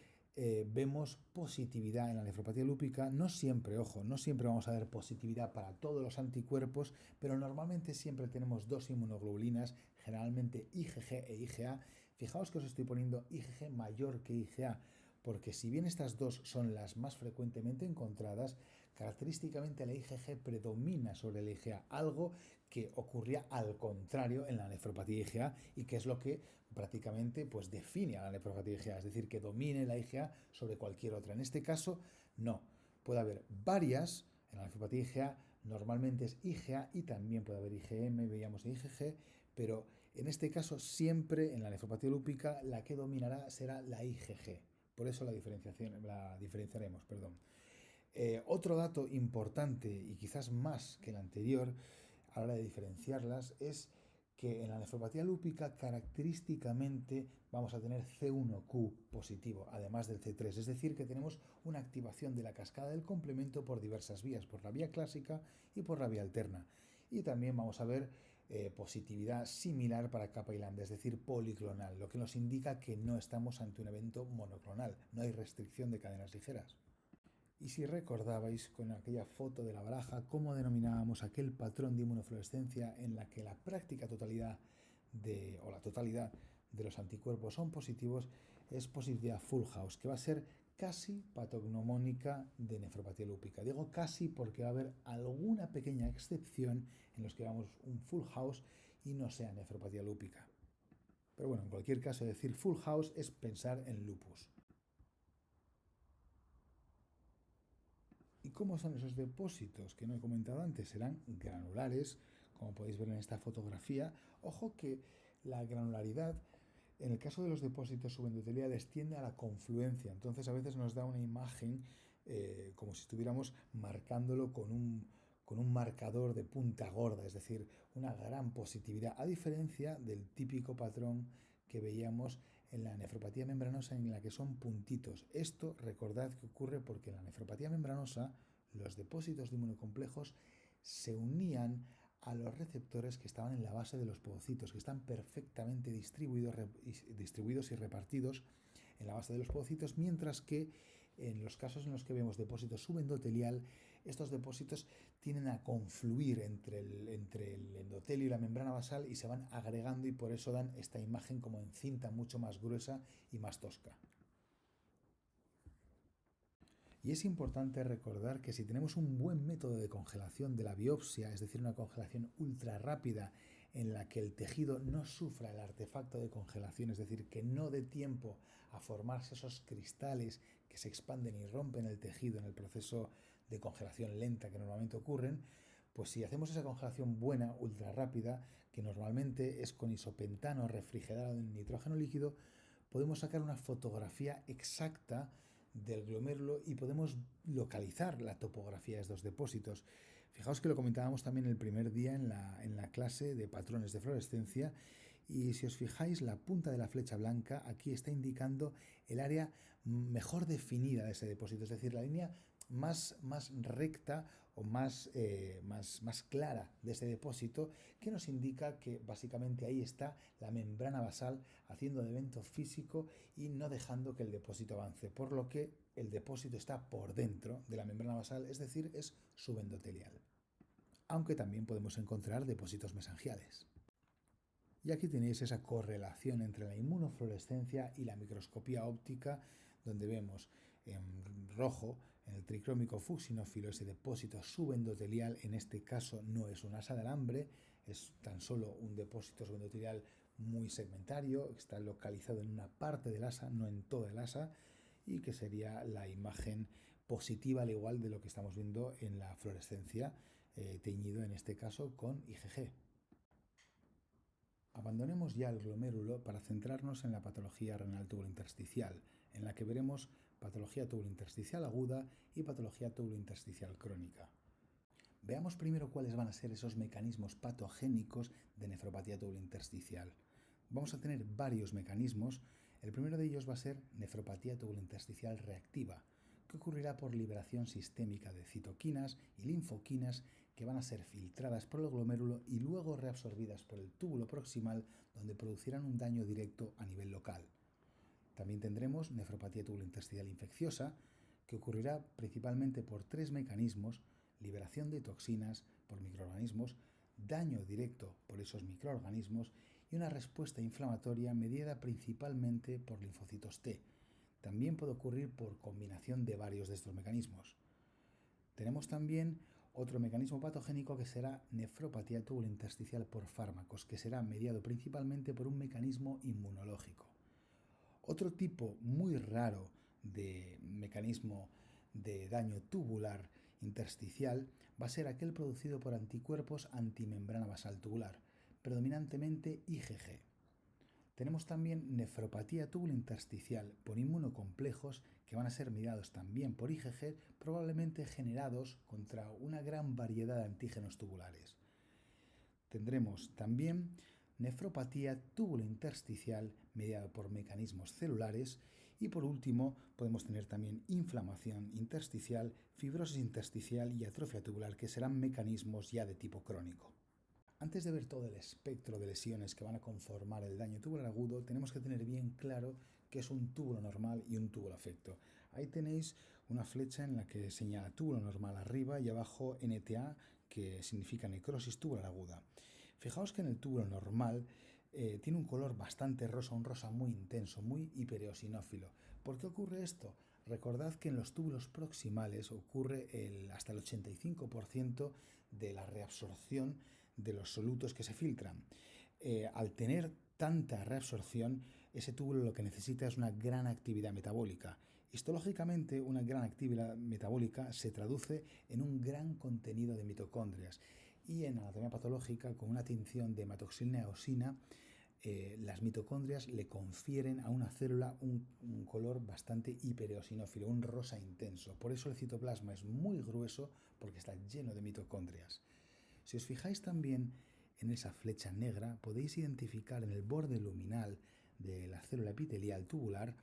vemos positividad en la nefropatía lúpica. No siempre, ojo, no siempre vamos a ver positividad para todos los anticuerpos, pero normalmente siempre tenemos dos inmunoglobulinas, generalmente IgG e IgA. Fijaos que os estoy poniendo IgG mayor que IgA, porque si bien estas dos son las más frecuentemente encontradas, característicamente la IgG predomina sobre la IgA, algo que ocurría al contrario en la nefropatía IgA y que es lo que prácticamente pues, define a la nefropatía IgA, es decir, que domine la IgA sobre cualquier otra. En este caso, no. Puede haber varias en la nefropatía IgA, normalmente es IgA y también puede haber IgM, veíamos IgG, pero en este caso siempre en la nefropatía lúpica la que dominará será la IgG. Por eso la diferenciaremos. Otro dato importante y quizás más que el anterior a la hora de diferenciarlas es que en la nefropatía lúpica característicamente vamos a tener C1q positivo, además del C3, es decir, que tenemos una activación de la cascada del complemento por diversas vías, por la vía clásica y por la vía alterna. Y también vamos a ver positividad similar para capa y lambda, es decir, policlonal, lo que nos indica que no estamos ante un evento monoclonal, no hay restricción de cadenas ligeras. Y si recordabais con aquella foto de la baraja cómo denominábamos aquel patrón de inmunofluorescencia en la que la práctica totalidad o la totalidad de los anticuerpos son positivos, es positividad full house, que va a ser casi patognomónica de nefropatía lúpica. Digo casi porque va a haber alguna pequeña excepción en los que veamos un full house y no sea nefropatía lúpica. Pero bueno, en cualquier caso, decir full house es pensar en lupus. ¿Y cómo son esos depósitos que no he comentado antes? Serán granulares, como podéis ver en esta fotografía. Ojo que la granularidad, en el caso de los depósitos subendoteliales, tiende a la confluencia. Entonces a veces nos da una imagen como si estuviéramos marcándolo con un marcador de punta gorda, es decir, una gran positividad, a diferencia del típico patrón que veíamos en la nefropatía membranosa en la que son puntitos. Esto recordad que ocurre porque en la nefropatía membranosa los depósitos de inmunocomplejos se unían a los receptores que estaban en la base de los podocitos, que están perfectamente distribuidos y repartidos en la base de los podocitos, mientras que en los casos en los que vemos depósitos subendotelial, estos depósitos tienden a confluir entre el endotelio y la membrana basal y se van agregando y por eso dan esta imagen como en cinta mucho más gruesa y más tosca. Y es importante recordar que si tenemos un buen método de congelación de la biopsia, es decir, una congelación ultra rápida en la que el tejido no sufra el artefacto de congelación, es decir, que no dé tiempo a formarse esos cristales que se expanden y rompen el tejido en el proceso de congelación lenta que normalmente ocurren, pues si hacemos esa congelación buena, ultra rápida, que normalmente es con isopentano refrigerado en nitrógeno líquido, podemos sacar una fotografía exacta del glomérulo y podemos localizar la topografía de estos depósitos. Fijaos que lo comentábamos también el primer día en la clase de patrones de fluorescencia, y si os fijáis, la punta de la flecha blanca aquí está indicando el área mejor definida de ese depósito, es decir, la línea más recta o más clara de ese depósito, que nos indica que básicamente ahí está la membrana basal haciendo de evento físico y no dejando que el depósito avance, por lo que el depósito está por dentro de la membrana basal, es decir, es subendotelial. Aunque también podemos encontrar depósitos mesangiales. Y aquí tenéis esa correlación entre la inmunofluorescencia y la microscopía óptica, donde vemos en rojo, en el tricrómico fucsinófilo, ese depósito subendotelial. En este caso no es un asa de alambre, es tan solo un depósito subendotelial muy segmentario, que está localizado en una parte del asa, no en toda el asa, y que sería la imagen positiva, al igual de lo que estamos viendo en la fluorescencia, teñido en este caso con IgG. Abandonemos ya el glomérulo para centrarnos en la patología renal tubulointersticial, en la que veremos patología tubulointersticial aguda y patología tubulointersticial crónica. Veamos primero cuáles van a ser esos mecanismos patogénicos de nefropatía tubulointersticial. Vamos a tener varios mecanismos. El primero de ellos va a ser nefropatía tubulointersticial reactiva, que ocurrirá por liberación sistémica de citoquinas y linfoquinas que van a ser filtradas por el glomérulo y luego reabsorbidas por el túbulo proximal, donde producirán un daño directo a nivel local. También tendremos nefropatía tubulointersticial infecciosa, que ocurrirá principalmente por tres mecanismos: liberación de toxinas por microorganismos, daño directo por esos microorganismos y una respuesta inflamatoria mediada principalmente por linfocitos T. También puede ocurrir por combinación de varios de estos mecanismos. Tenemos también otro mecanismo patogénico que será nefropatía tubulointersticial por fármacos, que será mediado principalmente por un mecanismo inmunológico. Otro tipo muy raro de mecanismo de daño tubular intersticial va a ser aquel producido por anticuerpos antimembrana basal tubular, predominantemente IgG. Tenemos también nefropatía tubulointersticial por inmunocomplejos, que van a ser mediados también por IgG, probablemente generados contra una gran variedad de antígenos tubulares. Tendremos también nefropatía tubulointersticial mediada por mecanismos celulares, y por último podemos tener también inflamación intersticial, fibrosis intersticial y atrofia tubular, que serán mecanismos ya de tipo crónico. Antes de ver todo el espectro de lesiones que van a conformar el daño tubular agudo, tenemos que tener bien claro qué es un túbulo normal y un túbulo afecto. Ahí tenéis una flecha en la que señala túbulo normal arriba y abajo NTA, que significa necrosis tubular aguda. Fijaos que en el túbulo normal tiene un color bastante rosa, un rosa muy intenso, muy hipereosinófilo. ¿Por qué ocurre esto? Recordad que en los túbulos proximales ocurre hasta el 85% de la reabsorción de los solutos que se filtran. Al tener tanta reabsorción, ese túbulo lo que necesita es una gran actividad metabólica. Histológicamente, una gran actividad metabólica se traduce en un gran contenido de mitocondrias, y en anatomía patológica, con una tinción de hematoxilina eosina, las mitocondrias le confieren a una célula un color bastante hipereosinófilo, un rosa intenso. Por eso el citoplasma es muy grueso, porque está lleno de mitocondrias. Si os fijáis también en esa flecha negra, podéis identificar en el borde luminal de la célula epitelial tubular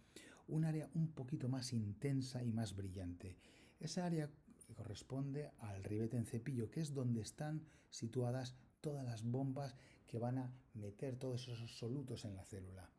un área un poquito más intensa y más brillante. Esa área corresponde al ribete en cepillo, que es donde están situadas todas las bombas que van a meter todos esos solutos en la célula.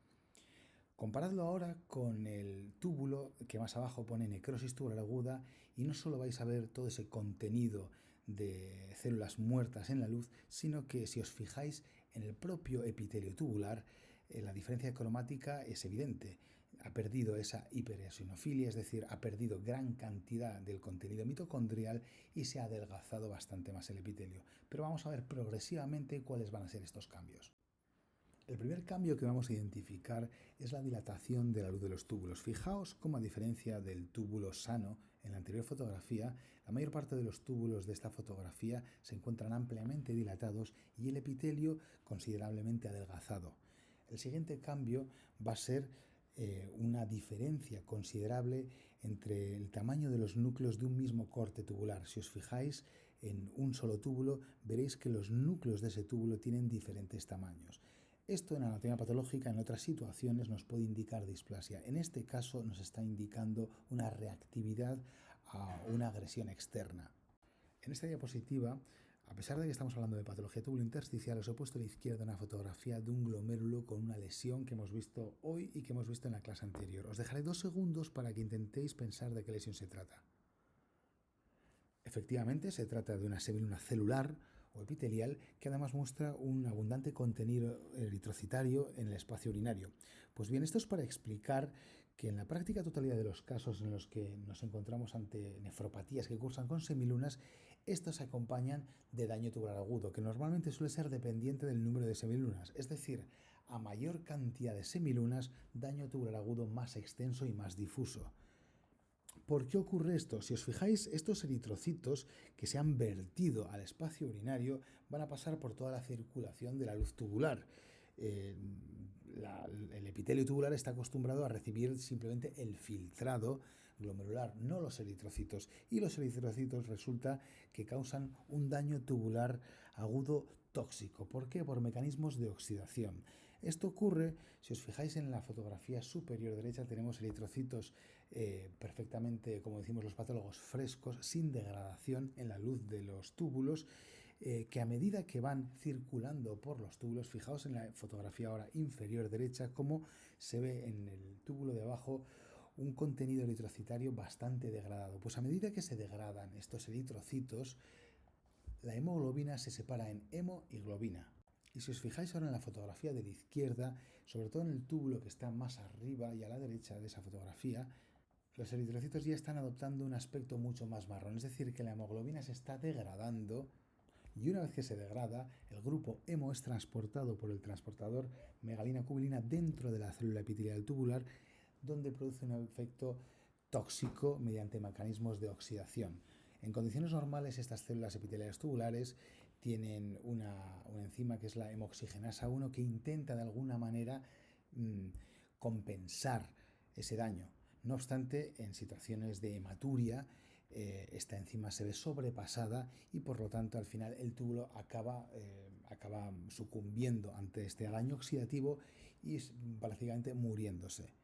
Comparadlo ahora con el túbulo que más abajo pone necrosis tubular aguda, y no solo vais a ver todo ese contenido de células muertas en la luz, sino que si os fijáis en el propio epitelio tubular, la diferencia cromática es evidente. Ha perdido esa hipereosinofilia, es decir, ha perdido gran cantidad del contenido mitocondrial y se ha adelgazado bastante más el epitelio. Pero vamos a ver progresivamente cuáles van a ser estos cambios. El primer cambio que vamos a identificar es la dilatación de la luz de los túbulos. Fijaos cómo, a diferencia del túbulo sano en la anterior fotografía, la mayor parte de los túbulos de esta fotografía se encuentran ampliamente dilatados y el epitelio considerablemente adelgazado. El siguiente cambio va a ser una diferencia considerable entre el tamaño de los núcleos de un mismo corte tubular. Si os fijáis en un solo túbulo, veréis que los núcleos de ese túbulo tienen diferentes tamaños. Esto en anatomía patológica en otras situaciones nos puede indicar displasia. En este caso nos está indicando una reactividad a una agresión externa. En esta diapositiva, a pesar de que estamos hablando de patología tubulointersticial, os he puesto a la izquierda una fotografía de un glomérulo con una lesión que hemos visto hoy y que hemos visto en la clase anterior. Os dejaré 2 segundos para que intentéis pensar de qué lesión se trata. Efectivamente, se trata de una semiluna celular o epitelial que además muestra un abundante contenido eritrocitario en el espacio urinario. Pues bien, esto es para explicar que en la práctica totalidad de los casos en los que nos encontramos ante nefropatías que cursan con semilunas, estos se acompañan de daño tubular agudo, que normalmente suele ser dependiente del número de semilunas, es decir, a mayor cantidad de semilunas, daño tubular agudo más extenso y más difuso. ¿Por qué ocurre esto? Si os fijáis, estos eritrocitos que se han vertido al espacio urinario van a pasar por toda la circulación de la luz tubular. El epitelio tubular está acostumbrado a recibir simplemente el filtrado glomerular, no los eritrocitos. Y los eritrocitos resulta que causan un daño tubular agudo tóxico. ¿Por qué? Por mecanismos de oxidación. Esto ocurre, si os fijáis en la fotografía superior derecha, tenemos eritrocitos perfectamente, como decimos los patólogos, frescos, sin degradación en la luz de los túbulos, que a medida que van circulando por los túbulos, fijaos en la fotografía ahora inferior derecha, cómo se ve en el túbulo de abajo un contenido eritrocitario bastante degradado. Pues a medida que se degradan estos eritrocitos, la hemoglobina se separa en hemo y globina. Y si os fijáis ahora en la fotografía de la izquierda, sobre todo en el túbulo que está más arriba y a la derecha de esa fotografía, los eritrocitos ya están adoptando un aspecto mucho más marrón, es decir, que la hemoglobina se está degradando y una vez que se degrada, el grupo hemo es transportado por el transportador megalina-cubulina dentro de la célula epitelial tubular, donde produce un efecto tóxico mediante mecanismos de oxidación. En condiciones normales, estas células epiteliales tubulares tienen una enzima que es la hemoxigenasa 1 que intenta de alguna manera compensar ese daño. No obstante, en situaciones de hematuria, esta enzima se ve sobrepasada y por lo tanto al final el túbulo acaba sucumbiendo ante este daño oxidativo y prácticamente muriéndose.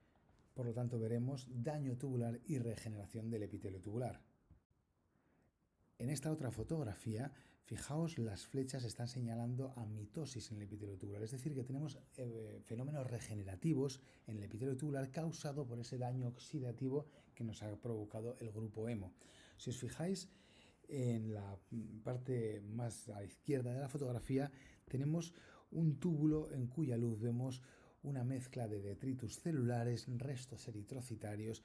Por lo tanto veremos daño tubular y regeneración del epitelio tubular. En esta otra fotografía, fijaos, las flechas están señalando a mitosis en el epitelio tubular, es decir, que tenemos fenómenos regenerativos en el epitelio tubular causado por ese daño oxidativo que nos ha provocado el grupo hemo. Si os fijáis, en la parte más a la izquierda de la fotografía tenemos un túbulo en cuya luz vemos una mezcla de detritus celulares, restos eritrocitarios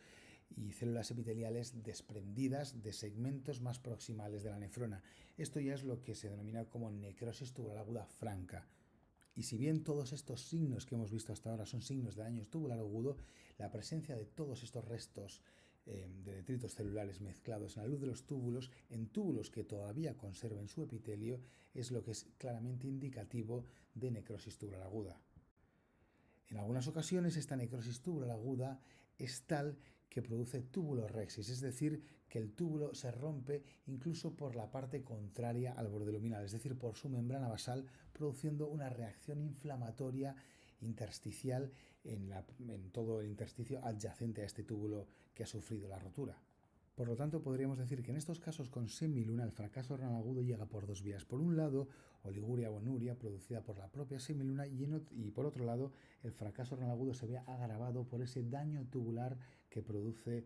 y células epiteliales desprendidas de segmentos más proximales de la nefrona. Esto ya es lo que se denomina como necrosis tubular aguda franca. Y si bien todos estos signos que hemos visto hasta ahora son signos de daño tubular agudo, la presencia de todos estos restos de detritos celulares mezclados en la luz de los túbulos, en túbulos que todavía conserven su epitelio, es lo que es claramente indicativo de necrosis tubular aguda. En algunas ocasiones esta necrosis tubular aguda es tal que produce tubulorexis, es decir, que el túbulo se rompe incluso por la parte contraria al borde luminal, es decir, por su membrana basal, produciendo una reacción inflamatoria intersticial en todo el intersticio adyacente a este túbulo que ha sufrido la rotura. Por lo tanto, podríamos decir que en estos casos con semiluna el fracaso renal agudo llega por 2 vías. Por un lado, oliguria o anuria producida por la propia semiluna y por otro lado, el fracaso renal agudo se ve agravado por ese daño tubular que produce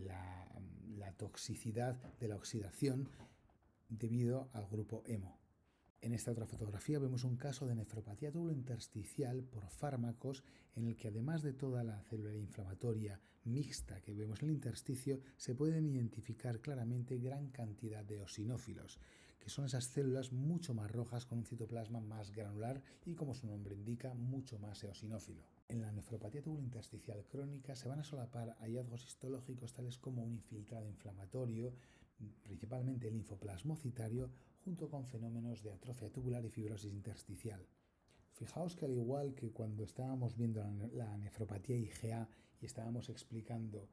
la toxicidad de la oxidación debido al grupo hemo. En esta otra fotografía vemos un caso de nefropatía tubulointersticial por fármacos en el que además de toda la célula inflamatoria mixta que vemos en el intersticio, se pueden identificar claramente gran cantidad de eosinófilos, que son esas células mucho más rojas con un citoplasma más granular y, como su nombre indica, mucho más eosinófilo. En la nefropatía tubulointersticial crónica se van a solapar hallazgos histológicos tales como un infiltrado inflamatorio, principalmente el linfoplasmocitario, junto con fenómenos de atrofia tubular y fibrosis intersticial. Fijaos que al igual que cuando estábamos viendo la nefropatía IgA y estábamos explicando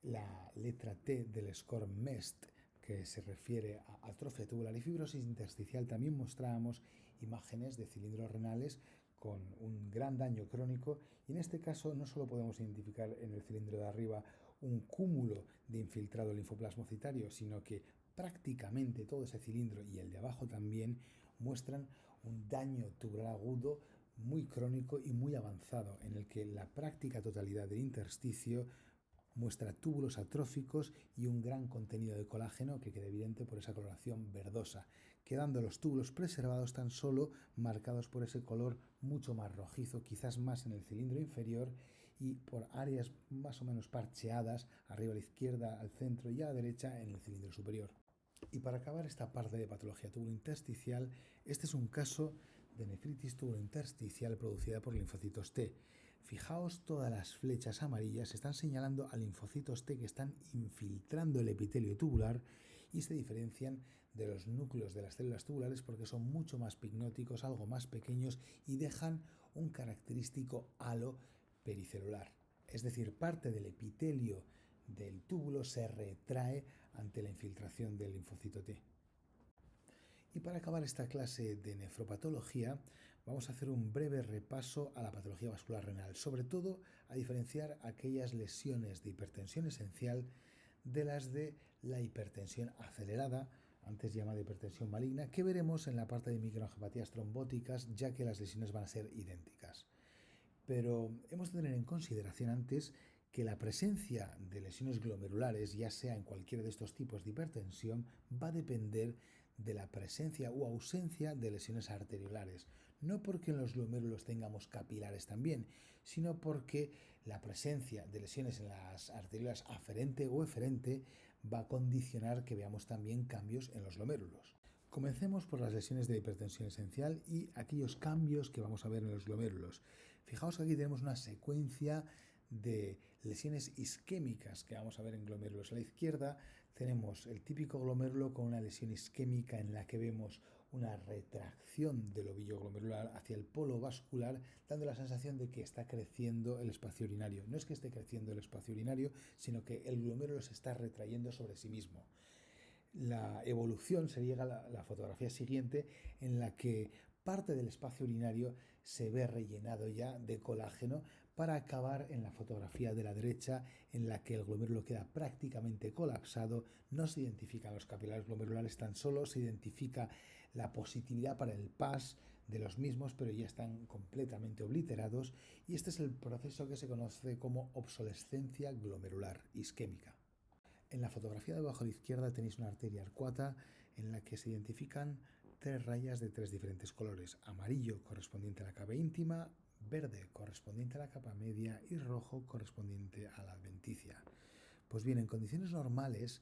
la letra T del score MEST, que se refiere a atrofia tubular y fibrosis intersticial, también mostrábamos imágenes de cilindros renales con un gran daño crónico, y en este caso no solo podemos identificar en el cilindro de arriba un cúmulo de infiltrado linfoplasmocitario, sino que prácticamente todo ese cilindro y el de abajo también muestran un daño tubular agudo muy crónico y muy avanzado, en el que la práctica totalidad del intersticio muestra túbulos atróficos y un gran contenido de colágeno que queda evidente por esa coloración verdosa, quedando los túbulos preservados tan solo marcados por ese color mucho más rojizo, quizás más en el cilindro inferior, y por áreas más o menos parcheadas arriba a la izquierda, al centro y a la derecha en el cilindro superior. Y para acabar esta parte de patología tubulointersticial, este es un caso de nefritis tubulointersticial producida por linfocitos T. Fijaos, todas las flechas amarillas están señalando a linfocitos T que están infiltrando el epitelio tubular y se diferencian de los núcleos de las células tubulares porque son mucho más pignóticos, algo más pequeños y dejan un característico halo pericelular. Es decir, parte del epitelio del túbulo se retrae ante la infiltración del linfocito T. Y para acabar esta clase de nefropatología, vamos a hacer un breve repaso a la patología vascular renal, sobre todo a diferenciar aquellas lesiones de hipertensión esencial de las de la hipertensión acelerada, antes llamada hipertensión maligna, que veremos en la parte de microangiopatías trombóticas, ya que las lesiones van a ser idénticas. Pero hemos de tener en consideración antes que la presencia de lesiones glomerulares, ya sea en cualquiera de estos tipos de hipertensión, va a depender de la presencia o ausencia de lesiones arteriolares. No porque en los glomérulos tengamos capilares también, sino porque la presencia de lesiones en las arteriolas aferente o eferente va a condicionar que veamos también cambios en los glomérulos. Comencemos por las lesiones de hipertensión esencial y aquellos cambios que vamos a ver en los glomérulos. Fijaos que aquí tenemos una secuencia de lesiones isquémicas que vamos a ver en glomérulos. A la izquierda tenemos el típico glomérulo con una lesión isquémica en la que vemos una retracción del ovillo glomerular hacia el polo vascular, dando la sensación de que está creciendo el espacio urinario. No es que esté creciendo el espacio urinario, sino que el glomérulo se está retrayendo sobre sí mismo. La evolución sería la fotografía siguiente, en la que parte del espacio urinario se ve rellenado ya de colágeno, para acabar en la fotografía de la derecha, en la que el glomérulo queda prácticamente colapsado. No se identifican los capilares glomerulares, tan solo se identifica la positividad para el PAS de los mismos, pero ya están completamente obliterados, y este es el proceso que se conoce como obsolescencia glomerular isquémica. En la fotografía de abajo a la izquierda tenéis una arteria arcuata en la que se identifican tres rayas de tres diferentes colores: amarillo correspondiente a la capa íntima, verde correspondiente a la capa media y rojo correspondiente a la adventicia. Pues bien, en condiciones normales,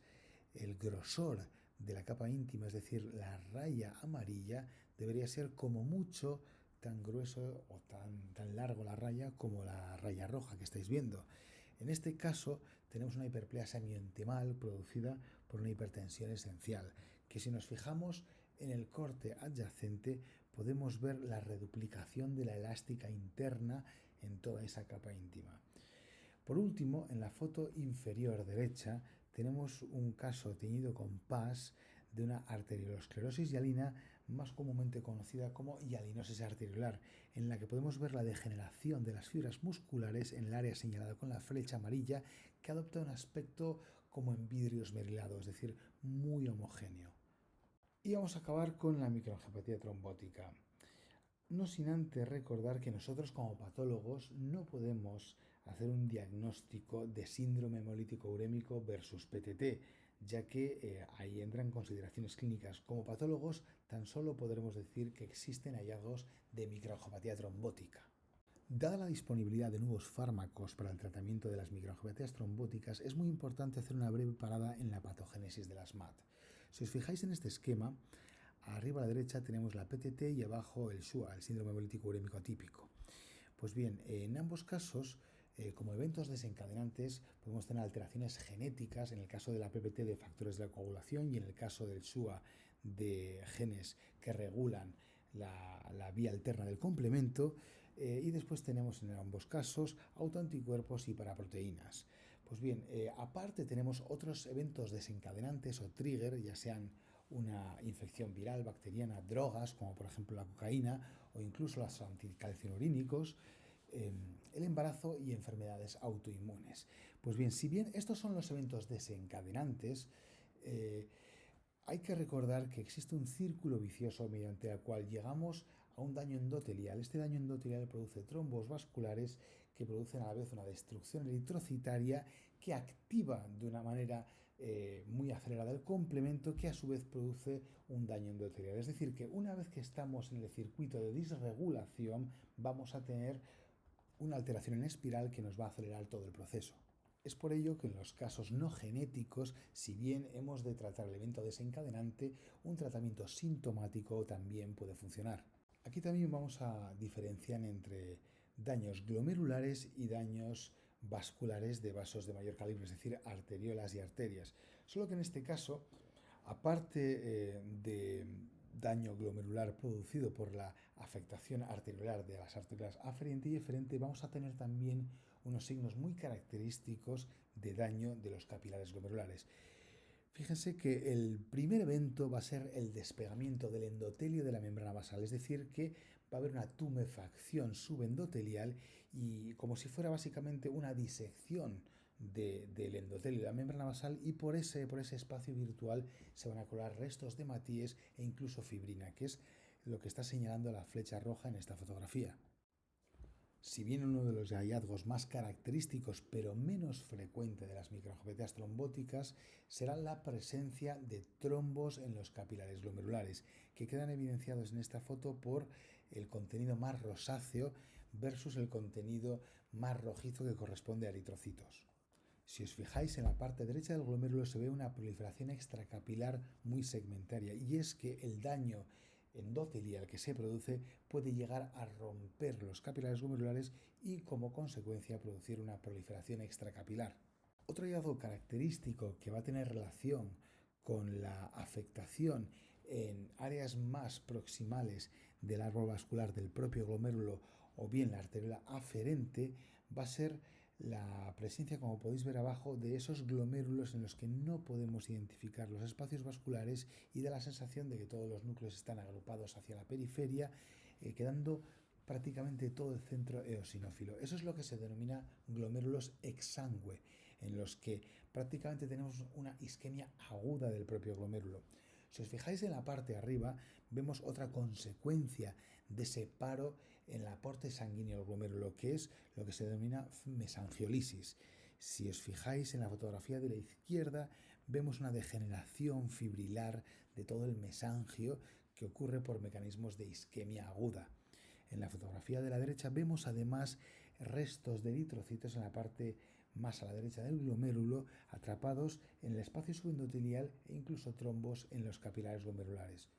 el grosor de la capa íntima, es decir, la raya amarilla, debería ser como mucho tan grueso o tan largo la raya como la raya roja que estáis viendo. En este caso tenemos una hiperplasia mioentemal producida por una hipertensión esencial, que si nos fijamos en el corte adyacente podemos ver la reduplicación de la elástica interna en toda esa capa íntima. Por último, en la foto inferior derecha tenemos un caso teñido con PAS de una arteriolosclerosis hialina, más comúnmente conocida como hialinosis arteriolar, en la que podemos ver la degeneración de las fibras musculares en el área señalada con la flecha amarilla, que adopta un aspecto como en vidrio esmerilado, es decir, muy homogéneo. Y vamos a acabar con la microangiopatía trombótica. No sin antes recordar que nosotros como patólogos no podemos hacer un diagnóstico de síndrome hemolítico urémico versus PTT, ya que ahí entran consideraciones clínicas. Como patólogos tan solo podremos decir que existen hallazgos de microangiopatía trombótica. Dada la disponibilidad de nuevos fármacos para el tratamiento de las microangiopatías trombóticas, es muy importante hacer una breve parada en la patogénesis de las MAT. Si os fijáis en este esquema, arriba a la derecha tenemos la PTT y abajo el SUA, el síndrome hemolítico urémico atípico. Pues bien, en ambos casos, como eventos desencadenantes, podemos tener alteraciones genéticas, en el caso de la PPT de factores de la coagulación y en el caso del SUA de genes que regulan la vía alterna del complemento, y después tenemos en ambos casos autoanticuerpos y paraproteínas. Pues bien, aparte tenemos otros eventos desencadenantes o trigger, ya sean una infección viral, bacteriana, drogas, como por ejemplo la cocaína, o incluso los anticalcinurínicos, el embarazo y enfermedades autoinmunes. Pues bien, si bien estos son los eventos desencadenantes, hay que recordar que existe un círculo vicioso mediante el cual llegamos a un daño endotelial. Este daño endotelial produce trombos vasculares que producen a la vez una destrucción eritrocitaria que activa de una manera muy acelerada el complemento, que a su vez produce un daño endotelial. Es decir, que una vez que estamos en el circuito de disregulación, vamos a tener una alteración en espiral que nos va a acelerar todo el proceso. Es por ello que en los casos no genéticos, si bien hemos de tratar el evento desencadenante, un tratamiento sintomático también puede funcionar. Aquí también vamos a diferenciar entre daños glomerulares y daños vasculares de vasos de mayor calibre, es decir, arteriolas y arterias. Solo que en este caso, aparte de daño glomerular producido por la afectación arteriolar de las arterias aferente y eferente, vamos a tener también unos signos muy característicos de daño de los capilares glomerulares. Fíjense que el primer evento va a ser el despegamiento del endotelio de la membrana basal, es decir, que va a haber una tumefacción subendotelial y como si fuera básicamente una disección del endotelio de la membrana basal, y por ese espacio virtual se van a colar restos de matíes e incluso fibrina, que es lo que está señalando la flecha roja en esta fotografía. Si bien uno de los hallazgos más característicos pero menos frecuente de las microangiopatías trombóticas será la presencia de trombos en los capilares glomerulares, que quedan evidenciados en esta foto por el contenido más rosáceo versus el contenido más rojizo que corresponde a eritrocitos. Si os fijáis, en la parte derecha del glomérulo se ve una proliferación extracapilar muy segmentaria, y es que el daño endotelial que se produce puede llegar a romper los capilares glomerulares y como consecuencia producir una proliferación extracapilar. Otro hallazgo característico que va a tener relación con la afectación en áreas más proximales del árbol vascular del propio glomérulo o bien la arteriola aferente va a ser la presencia, como podéis ver abajo, de esos glomérulos en los que no podemos identificar los espacios vasculares y da la sensación de que todos los núcleos están agrupados hacia la periferia, quedando prácticamente todo el centro eosinófilo. Eso es lo que se denomina glomérulos exsangue, en los que prácticamente tenemos una isquemia aguda del propio glomérulo. Si os fijáis en la parte de arriba, vemos otra consecuencia de ese paro en el aporte sanguíneo al glomérulo, que es lo que se denomina mesangiolisis. Si os fijáis en la fotografía de la izquierda, vemos una degeneración fibrilar de todo el mesangio que ocurre por mecanismos de isquemia aguda. En la fotografía de la derecha vemos además restos de eritrocitos en la parte más a la derecha del glomérulo, atrapados en el espacio subendotelial e incluso trombos en los capilares glomerulares.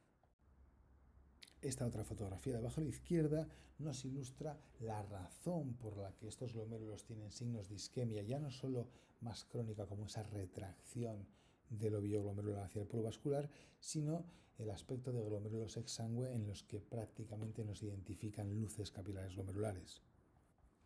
Esta otra fotografía de abajo a la izquierda nos ilustra la razón por la que estos glomérulos tienen signos de isquemia, ya no solo más crónica como esa retracción del ovillo glomerular hacia el polo vascular, sino el aspecto de glomérulos exsangue en los que prácticamente nos identifican luces capilares glomerulares.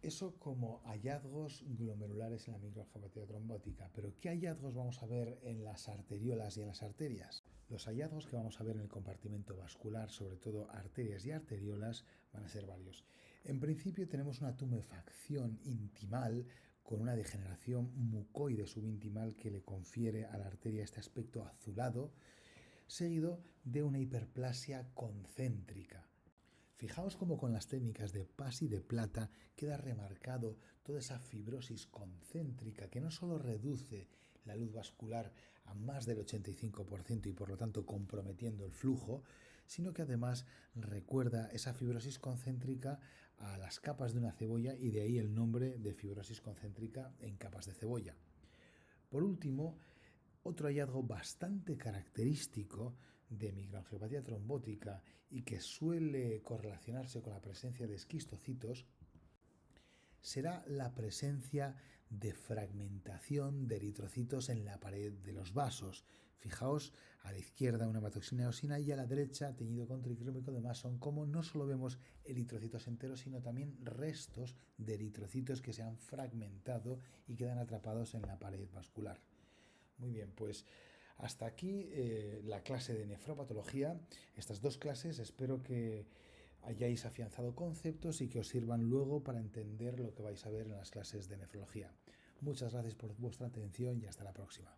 Eso como hallazgos glomerulares en la microangiopatía trombótica, pero ¿qué hallazgos vamos a ver en las arteriolas y en las arterias? Los hallazgos que vamos a ver en el compartimento vascular, sobre todo arterias y arteriolas, van a ser varios. En principio tenemos una tumefacción intimal con una degeneración mucoide subintimal que le confiere a la arteria este aspecto azulado, seguido de una hiperplasia concéntrica. Fijaos cómo con las técnicas de PAS y de plata queda remarcado toda esa fibrosis concéntrica que no solo reduce la luz vascular a más del 85% y por lo tanto comprometiendo el flujo, sino que además recuerda esa fibrosis concéntrica a las capas de una cebolla, y de ahí el nombre de fibrosis concéntrica en capas de cebolla. Por último, otro hallazgo bastante característico de microangiopatía trombótica y que suele correlacionarse con la presencia de esquistocitos será la presencia de fragmentación de eritrocitos en la pared de los vasos. Fijaos A la izquierda una hematoxina eosina y a la derecha teñido con tricrómico de Mason, como no solo vemos eritrocitos enteros, sino también restos de eritrocitos que se han fragmentado y quedan atrapados en la pared vascular. Muy bien, pues hasta aquí la clase de nefropatología. Estas dos clases espero que hayáis afianzado conceptos y que os sirvan luego para entender lo que vais a ver en las clases de nefrología. Muchas gracias por vuestra atención y hasta la próxima.